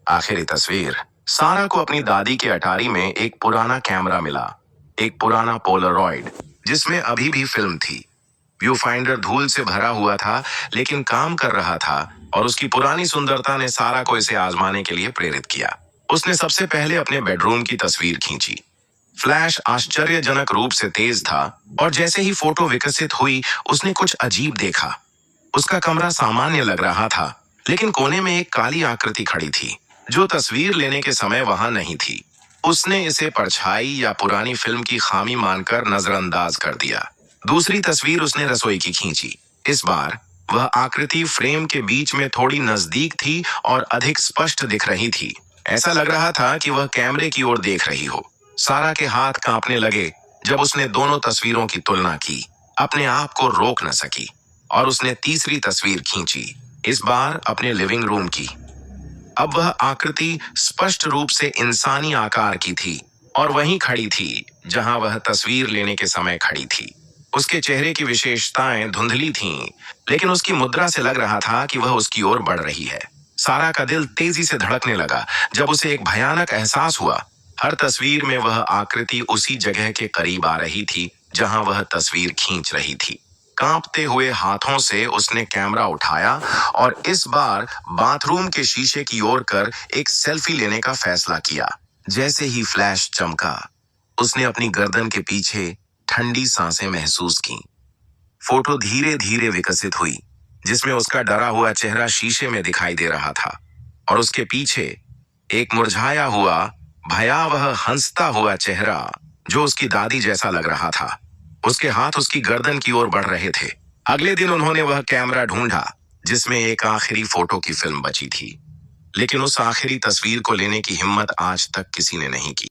आखिरी तस्वीर। सारा को अपनी दादी के अटारी में एक पुराना कैमरा मिला, एक पुराना पोलरॉइड जिसमें अभी भी फिल्म थी। व्यू फाइंडर धूल से भरा हुआ था, लेकिन काम कर रहा था और उसकी पुरानी सुंदरता ने सारा को इसे आजमाने के लिए प्रेरित किया। उसने सबसे पहले अपने बेडरूम की तस्वीर खींची। फ्लैश आश्चर्यजनक रूप से तेज था और जैसे ही फोटो विकसित हुई, उसने कुछ अजीब देखा। उसका कमरा सामान्य लग रहा था, लेकिन कोने में एक काली आकृति खड़ी थी जो तस्वीर लेने के समय वहां नहीं थी। उसने इसे परछाई या पुरानी फिल्म की खामी मानकर नजरअंदाज कर दिया। दूसरी तस्वीर उसने रसोई की खींची। इस बार वह आकृति फ्रेम के बीच में थोड़ी नजदीक थी और अधिक स्पष्ट दिख रही थी। ऐसा लग रहा था कि वह कैमरे की ओर देख रही हो। सारा के हाथ कांपने लगे जब उसने दोनों तस्वीरों की तुलना की। अपने आप को रोक न सकी और उसने तीसरी तस्वीर खींची, इस बार अपने लिविंग रूम की। अब वह आकृति स्पष्ट रूप से इंसानी आकार की थी और वहीं खड़ी थी जहां वह तस्वीर लेने के समय खड़ी थी। उसके चेहरे की विशेषताएं धुंधली थीं, लेकिन उसकी मुद्रा से लग रहा था कि वह उसकी ओर बढ़ रही है। सारा का दिल तेजी से धड़कने लगा जब उसे एक भयानक एहसास हुआ। हर तस्वीर में वह आकृति उसी जगह के करीब आ रही थी जहां वह तस्वीर खींच रही थी। कांपते हुए हाथों से उसने कैमरा उठाया और इस बार बाथरूम के शीशे की ओर कर एक सेल्फी लेने का फैसला किया। जैसे ही फ्लैश चमका, उसने अपनी गर्दन के पीछे ठंडी सांसें महसूस की। फोटो धीरे धीरे विकसित हुई, जिसमें उसका डरा हुआ चेहरा शीशे में दिखाई दे रहा था और उसके पीछे एक मुरझाया हुआ भयावह हंसता हुआ चेहरा जो उसकी दादी जैसा लग रहा था। उसके हाथ उसकी गर्दन की ओर बढ़ रहे थे। अगले दिन उन्होंने वह कैमरा ढूंढा जिसमें एक आखिरी फोटो की फिल्म बची थी, लेकिन उस आखिरी तस्वीर को लेने की हिम्मत आज तक किसी ने नहीं की।